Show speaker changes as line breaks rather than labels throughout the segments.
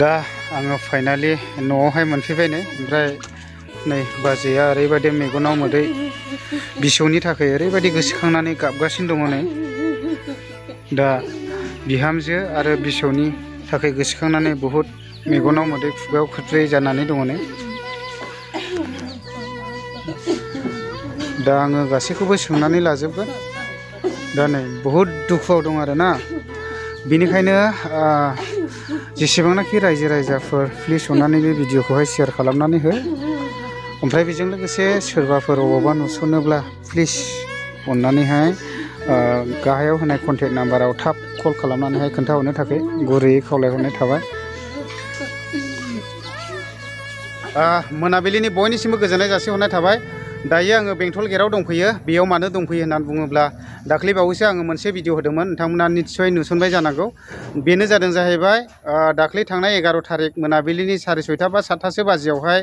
दा आङो फाइनालि न'आवहाय मोनफैबाय नै ओमफ्राय नै बाजैया ओरैबायदि मेगनाव मोदै बिसौनि थाखाय ओरैबायदि गोसोखांनानै गाबगासिनो दङ नै दा बिहामजो आरो बिसौनि थाखाय गोसोखांनानै बहुद मेगनाव मोदै खुगायाव खोरदै जानानै दङ नै दा आङो गासैखौबो सोंनानै लाजोबगोन दा नै बहुद दुखुआव दं आरोना बेनिखायनो जेसेबांनाखि रायजो राजाफोर प्लिज अननानै बे भिडिअखौहाय शेयार खालामनानै हो ओमफ्राय बेजों लोगोसे सोरबाफोर अबावबा नुसनोब्ला प्लिज अननानैहाय गाहायाव होनाय कन्टेक्ट नाम्बाराव थाब कल खालामनानैहाय खोन्थाहरनो थाखाय गुरैयै खावलायहरनाय थाबाय मोनाबिलिनि बयनिसिमबो गोजोननाय जासिहरनाय थाबाय दायो आङो बेंटल गेटआव दंफैयो बेयाव मानो दंफैयो होननानै बुङोब्ला दाख्लै बावैसो आङो मोनसे भिडिअ होदोंमोन नोंथांमोना निस्सय नुसनबाय जानांगौ बेनो जादों जाहैबाय दाख्लै थांनाय 11 थारिख मोनाबिलिनि 6:30 बा 7थासो बाजियावहाय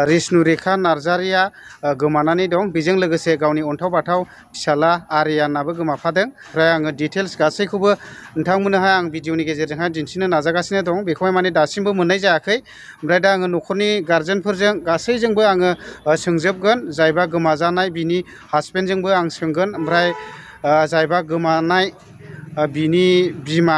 रिस्नु रेखा नार्जारिया गोमानानै दं बेजों लोगोसे गावनि अन्थाव बाथाव फिसाला आरियानाबो गोमाफादों ओमफ्राय आङो डिटेल्स गासैखौबो नोंथांमोननोहाय आं भिडिअनि गेजेरजोंहाय दिन्थिनो नाजागासिनो दं बेखौहाय माने दासिमबो मोननाय जायाखै ओमफ्राय दा आङो न'खरनि गारजेनफोरजों गासैजोंबो आङो सोंजोबगोन जायबा गोमाजानाय बिनि हासबेन्डजोंबो आं सोंगोन ओमफ्राय जायबा गोमानाय बिनि बिमा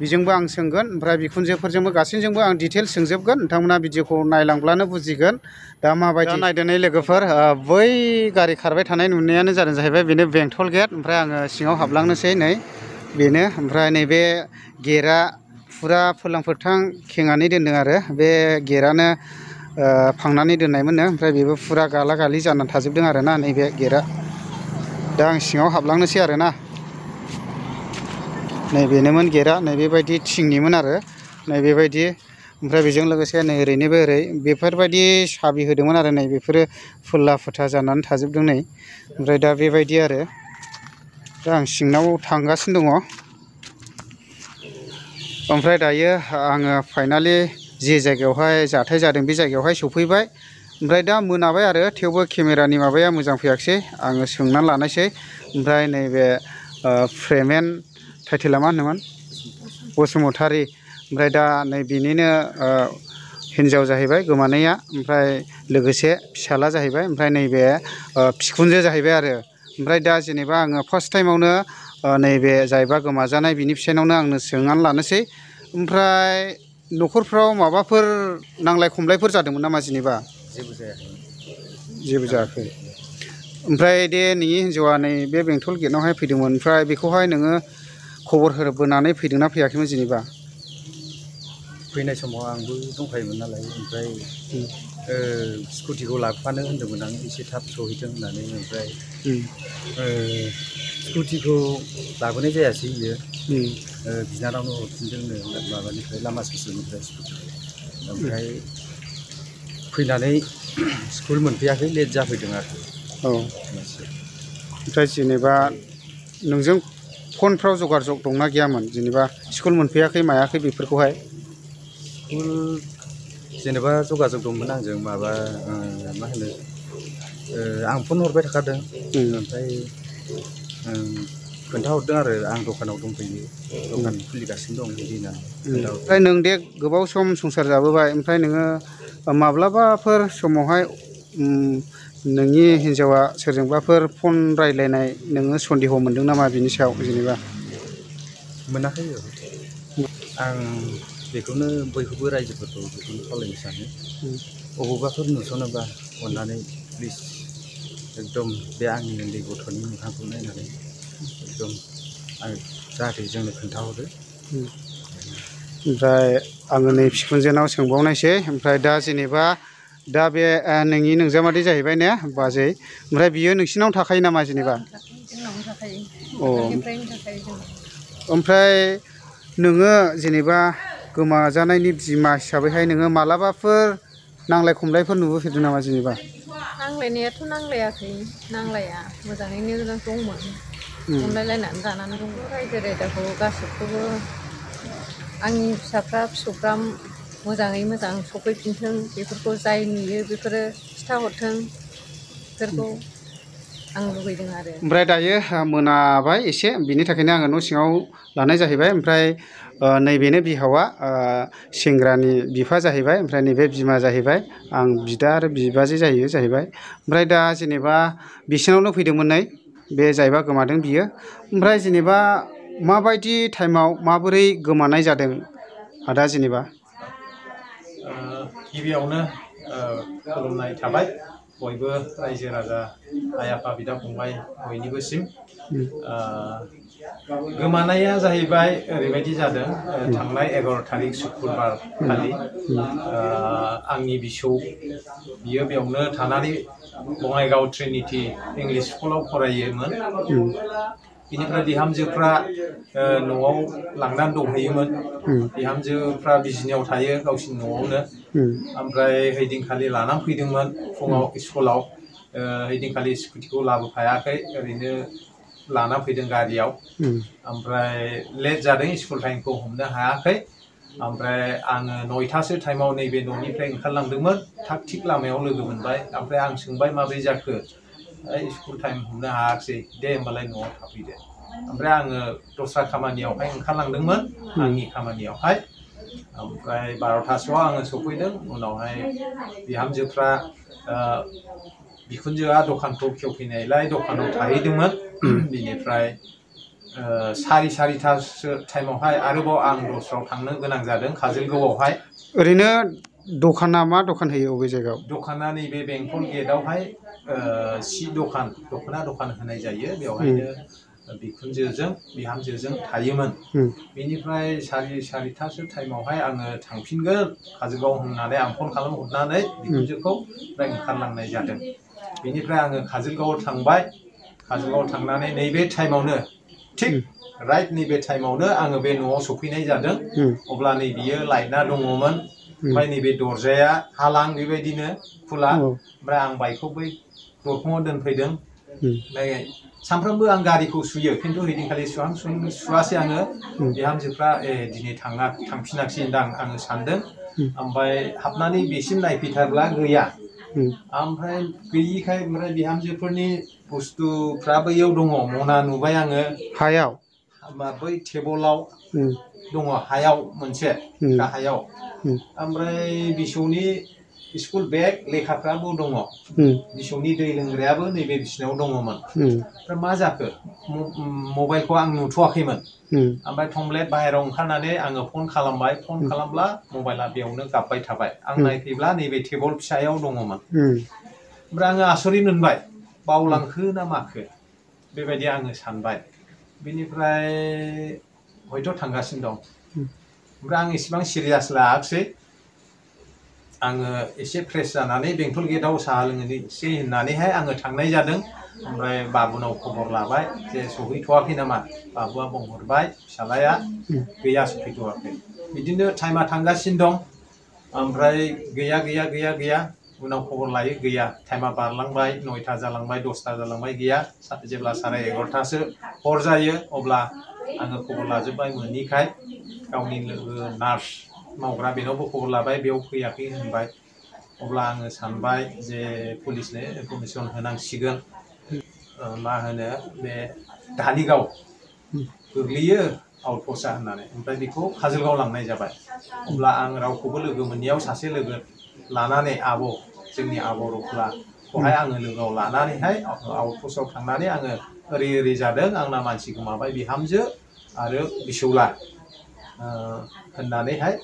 बिजोंबो आं सोंगोन ओमफ्राय बिखुनजोफोरजोंबो गासैजोंबो आं डिटेल्स सोंजोबगोन नोंथांमोना भिडिअखौ नायलांब्लानो बुजिगोन दा माबायदि नायदोनै लोगोफोर बै गारि खारबाय थानाय नुनायानो जादों जाहैबाय बेनो बेंटल गेट ओमफ्राय आङो सिङाव हाबलांनोसै नै बेनो ओमफ्राय नैबे गेटआ फुरा फोरलां फोरथां खेंनानै दोनदों आरो बे गेटआनो फांनानै दोननायमोननो ओमफ्राय बेबो फुरा गाला गालि जानानै थाजोबदों आरोना नैबे गेटआ दा आं सिङाव हाबलांनोसै आरोना नैबेनोमोन गेटआ नैबेबायदि थिंनिमोन आरो नैबेबायदि ओमफ्राय बेजों लोगोसे नै ओरैनोबो ओरै बेफोरबायदि साबि होदोंमोन आरो नै बेफोरो फुरला फुथा जानानै थाजोबदों नै ओमफ्राय दा बेबायदि आरो दा आं सिङाव थांगासिनो दङ ओमफ्राय दायो आङो फाइनालि जे जायगायावहाय जाथाय जादों बे जायगायावहाय सफैबाय ओमफ्राय दा मोनाबाय आरो थेवबो केमेरानि माबाया मोजां फैयाखिसै आङो सोंनानै लानायसै ओमफ्राय नैबे फ्रेमेन्ट टाइटेला मा होनोमोन बसुमतारी ओमफ्राय दा नै बिनिनो हिन्जाव जाहैबाय गोमानाया ओमफ्राय लोगोसे फिसाला जाहैबाय ओमफ्राय नैबे बिखुनजो जाहैबाय आरो ओमफ्राय दा जेनेबा आङो फार्स्ट टाइमावनो नैबे जायबा गोमाजानाय बिनि फिसायनावनो आंनो सोंनानै लानोसै ओमफ्राय न'खरफ्राव माबाफोर नांलाय खमलायफोर जादोंमोन नामा जेनेबा जेबो जायाखै ओमफ्राय दे नोंनि हिन्जावा नै बे बेंटल गेटआवहाय फैदोंमोन ओमफ्राय बेखौहाय नोङो खबर होबोनानै फैदोंना फैयाखैमोन जेनेबा
फैनाय समाव आंबो दंखायोमोन नालाय ओमफ्राय स्कुटिखौ लाबोफानो होन्दोंमोन आं एसे थाब सहैथों होननानै ओमफ्राय स्कुटिखौ लाबोनाय जायासै बियो बिनानावनो हरफिनदोंनो माबानिफ्राय लामा ससेनिफ्राय स्कुटिखौ ओमफ्राय फैनानै स्कुल मोनफैयाखै लेट जाफैदों आरो
औ ओमफ्राय जेनेबा नोंजों फनफ्राव जगाजग दंना गैयामोन जेनेबा स्कुल मोनफैयाखै मायाखै बेफोरखौहाय
स्कुल जेनेबा जगाजग दंमोन आंजों माबा मा होनो आं फन हरबाय थाखादों ओमफ्राय खोन्थाहरदों आरो आं दखानाव दंफैयो दखान खुलिगासिनो दं बिदि होननानै
ओमफ्राय नों दे गोबाव सम संसार जाबोबाय ओमफ्राय नोङो माब्लाबाफोर समावहाय नोंनि हिन्जावा सोरजोंबाफोर फन रायज्लायनाय नोङो सन्देह मोन्दों नामा बिनि सायाव जेनेबा
मोनाखै आं बेखौनो बयखौबो रायजोफोरखौ बेखौनो खावलायनो सानो अबावबाफोर नुसनोबा अननानै प्लिज एकदम बे आंनि उन्दै गथ'नि मोखांखौ नायनानै एकदम आं जाहाथे जोंनो खोन्थाहरो
ओमफ्राय आङो नै बिखुनजोनाव सोंबावनायसै ओमफ्राय दा जेनेबा दा बे नोंनि नोंजामादै जाहैबाय ने बाजै ओमफ्राय बियो नोंसिनाव थाखायो नामा जेनेबा ओमफ्राय नोङो जेनेबा गोमाजानायनि बिमा हिसाबैहाय नोङो मालाबाफोर नांलाय खमलायफोर नुबोफेरदों नामा जेनेबा
नांलायनायाथ' नांलायाखै नांलाया मोजाङैनो दंमोन अनलायलायनानै जानानै दङ रायजो राजाखौ गासैखौबो आंनि फिसाफ्रा मोजाङै मोजां सफैफिनथों बेफोरखौ जाय नुयो बेफोरो खिथाहरथों बेफोरखौ आं लुबैदों आरो
ओमफ्राय दायो मोनाबाय एसे बिनि थाखायनो आङो न' सिङाव लानाय जाहैबाय ओमफ्राय नैबेनो बिहावा सेंग्रानि बिफा जाहैबाय ओमफ्राय नैबे बिमा जाहैबाय आं बिदा आरो बिबाजै जाहैबाय ओमफ्राय दा जेनेबा बिसिनावनो फैदोंमोन नै बे जायबा गोमादों बियो ओमफ्राय जेनेबा माबायदि टाइमाव माबोरै गोमानाय जादों आदा जेनेबा
गिबियावनो खुलुमनाय थाबाय बयबो रायजो राजा आइ आफा बिदा फंबाय बयनिबोसिम गोमानाया जाहैबाय ओरैबायदि जादों थांनाय 11 थारिख शुक्रबार खालि आंनि बिसौ बियो बेयावनो थानानै बङाइगाव ट्रिनिटी इंलिश स्कुलाव फरायोमोन बिनिफ्राय बिहामजोफ्रा न'आव लांनानै दंहैयोमोन बिहामजोफ्रा बिजनियाव थायो गावसिनि न'आवनो ओमफ्राय हैदिनखालि लानानै फैदोंमोन फुङाव स्कुलाव हैदिनखालि स्कुटिखौ लाबोफायाखै ओरैनो लाना फैदों गारियाव ओमफ्राय लेट जादों स्कुल टाइमखौ हमनो हायाखै ओमफ्राय आङो 9थासो टाइमाव नैबे न'निफ्राय ओंखारलांदोंमोन थाग थिग लामायाव लोगो मोनबाय ओमफ्राय आं सोंबाय माबोरै जाखो स्कुल टाइम हमनो हायाखिसै दे होमबालाय न'आव थाफैदो ओमफ्राय आङो दस्रा खामानियावहाय ओंखारलांदोंमोन आंनि खामानियावहाय ओमफ्राय 12थासोआव आङो सफैदों उनावहाय बिहामजोफ्रा बिखुनजोआ दखानखौ खेवफैनायलाय दखानाव थाहैदोंमोन बिनिफ्राय 4:30 टाइमावहाय आरोबाव आं दस्रायाव थांनो गोनां जादों काजलगावआवहाय
ओरैनो दखाना मा दखान होयो अबे जायगायाव
दखाना नैबे बेंटल गेटआवहाय सि दख'ना दखान होनाय जायो बेवहायनो बिखुनजोजों बिहामजोजों थायोमोन बेनिफ्राय 4:30 टाइमावहाय आङो थांफिनगोन काजलगाव होननानै आं फन खालामहरनानै बिखुनजोखौ ओमफ्राय ओंखारलांनाय जादों बेनिफ्राय आङो काजलगावआव थांबाय काजलगावआव थांनानै नैबे टाइमावनो थिग राइट नैबे टाइमावनो आङो बे न'आव सफैनाय जादों अब्ला नै बियो लाइटआ दङमोन ओमफ्राय नैबे दरजाया हालां बेबायदिनो खुला ओमफ्राय आं बाइकखौ बै दरखङाव दोनफैदों ओमफ्राय सानफ्रोमबो आं गारिखौ सुयो खिन्थु हैदिनखालि सुवासै आङो बिहामजोफ्रा दिनै थांफिनाखिसै दां आङो सानदों ओमफ्राय हाबनानै बेसिम नायफैथारब्ला गैया ओमफ्राय गैयिखाय ओमफ्राय बिहामजोफोरनि बुस्थुफ्रा बैयाव दङ मना नुबाय आङो
हायाव
बै टेबोलाव दङ हायाव मोनसे गाहायाव ओमफ्राय बिसौनि स्कुल बेग लेखाफ्राबो दङ बिसौनि दै लोंग्रायाबो नैबे बिसिनायाव दङमोन ओमफ्राय मा जाखो मबाइलखौ आं नुथ'वाखैमोन ओमफ्राय थंब्लेट बाहेरायाव ओंखारनानै आङो फन खालामबाय फन खालामब्ला मबाइला बेयावनो गाबबाय थाबाय आं नायफैब्ला नैबे टेबोल फिसायाव दङमोन ओमफ्राय आङो आसरित मोनबाय बावलांखो ना माखो बेबायदि आङो सानबाय बेनिफ्राय हयथ' थांगासिनो दं ओमफ्राय आं इसेबां सिरियास लायाखिसै आङो एसे फ्रेस जानानै बेंटल गेटआव साहा लोंनोसै होननानैहाय आङो थांनाय जादों ओमफ्राय बाबुनाव खबर लाबाय जे सहैथ'वाखै नामा बाबुआ बुंहरबाय फिसालाया गैया सफैथ'वाखै बिदिनो टाइमा थांगासिनो दं ओमफ्राय गैया उनाव खबर लायो गैया टाइमा बारलांबाय 9ता जालांबाय 10ता जालांबाय गैया जेब्ला 11:30 हर जायो अब्ला आङो खबर लाजोब्बाय मोनैखाय गावनि लोगो नार्स मावग्रा बेनावबो खबर लाबाय बेयाव फैयाखै होनबाय अब्ला आङो सानबाय जे पुलिसनो इनफरमेसन होनांसिगोन मा होनो बे धालिगाव गोग्लैयो आउटपस्टआ होननानै ओमफ्राय बेखौ काजलगाव लांनाय जाबाय अब्ला आं रावखौबो लोगो मोनैयाव सासे लोगो लानानै जोंनि आब' रख्लाखौहाय आङो लोगोआव लानानैहाय आउटपस्टआव थांनानै आङो ओरै जादों आंना मानसि गोमाबाय बिहामजो आरो बिसौला होननानैहाय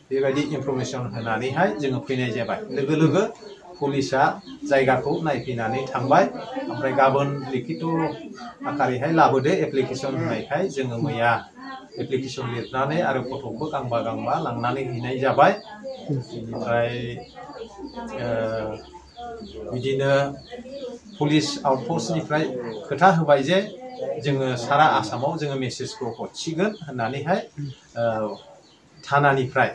बेबायदि इनफरमेसन होनानैहाय जोङो फैनाय जाबाय लोगो पुलिसआ जायगाखौ नायफैनानै थांबाय ओमफ्राय गाबोन लिखित आकारैहाय लाबोदो एप्लिकेसन होनायखाय जोङो मैया एप्लिकेसन लिरनानै आरो फट'बो गांबा लांनानै हैनाय जाबाय बेनिफ्राय बिदिनो पुलिस आउटपस्टनिफ्राय खोथा होबाय जे जोङो सारा आसामाव जोङो मेसेजखौ हरसिगोन होननानैहाय थानानिफ्राय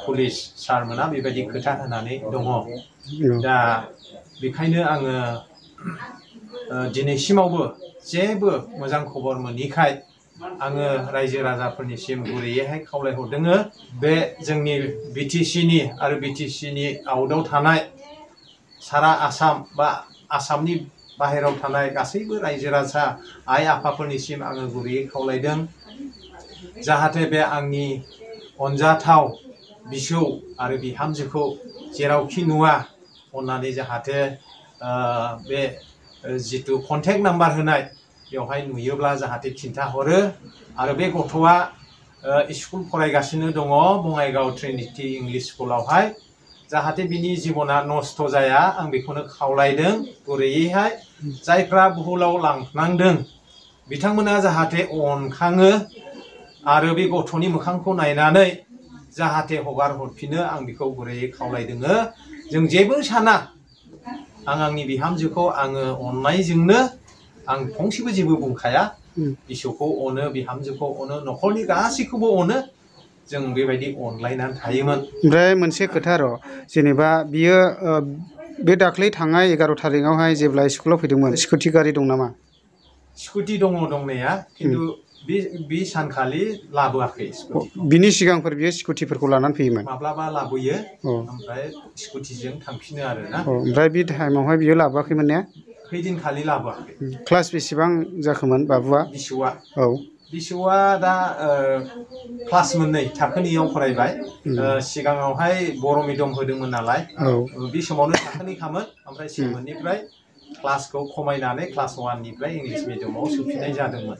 पुलिस सारमोना बेबायदि खोथा होनानै दङ दा बेखायनो आङो दिनैसिमावबो जेबो मोजां खबर मोनैखाय आङो रायजो राजाफोरनिसिम गुरैयैहाय खावलायहरदोङो बे जोंनि बिटिसिनि आरो बिटिसिनि आउटआव थानाय सारा आसाम बा आसामनि बाहेरायाव थानाय गासैबो रायजो राजा आइ आफाफोरनिसिम आङो गुरैयै खावलायदों जाहाथे बे आंनि अनजाथाव बिसौ आरो बिहामजोखौ जेरावखि नुवा अननानै जाहाथे बे जितु कन्टेक्ट नाम्बार होनाय बेवहाय नुयोब्ला जाहाथे खिन्थाहरो आरो बे गथ'आ स्कुल फरायगासिनो दङ बङाइगाव ट्रिनिटि इंलिश स्कुलावहाय जाहाथे बिनि जिबना नस्थ' जाया आं बेखौनो खावलायदों गुरैयैहाय जायफ्रा बुहुलाव लांनांदों बिथांमोना जाहाथे अनखाङो आरो बे गथ'नि मोखांखौ नायनानै जाहाथे हगार हरफिनो आं बेखौ गुरैयै खावलायदों जों जेबो साना आं आंनि बिहामजोखौ आङो अननायजोंनो आं फंसेबो जेबो बुंखाया बिसौखौ अनो बिहामजोखौ अनो न'खरनि गासैखौबो अनो जों बेबायदि अनलायनानै थायोमोन
ओमफ्राय मोनसे खोथा र' जेनेबा बियो बे दाख्लै थांनाय 11 थारिखआवहाय जेब्ला स्कुलाव फैदोंमोन स्कुटि गारि दं नामा
स्कुटि दङ दंनाया खिन्थु बे सानखालि लाबोआखै स्कुटि
बिनि सिगांफोर बियो स्कुटिफोरखौ लानानै फैयोमोन
माब्लाबा लाबोयो ओमफ्राय स्कुटिजों थांफिनो आरो ना
ओमफ्राय बे टाइमावहाय बियो लाबोआखैमोन ने
खैदिनखालि लाबोआखै
क्लास बेसेबां जाखोमोन बाबुआ
बिसौआ
औ
बिसौआ दा क्लास 2 थाखोनियाव फरायबाय सिगाङावहाय बर' मिडियाम होदोंमोन नालाय बे समावनो थाखोनिखामोन ओमफ्राय 7 निफ्राय क्लासखौ खमायनानै क्लास 1 निफ्राय इंलिश मिडियामाव सोफिननाय जादोंमोन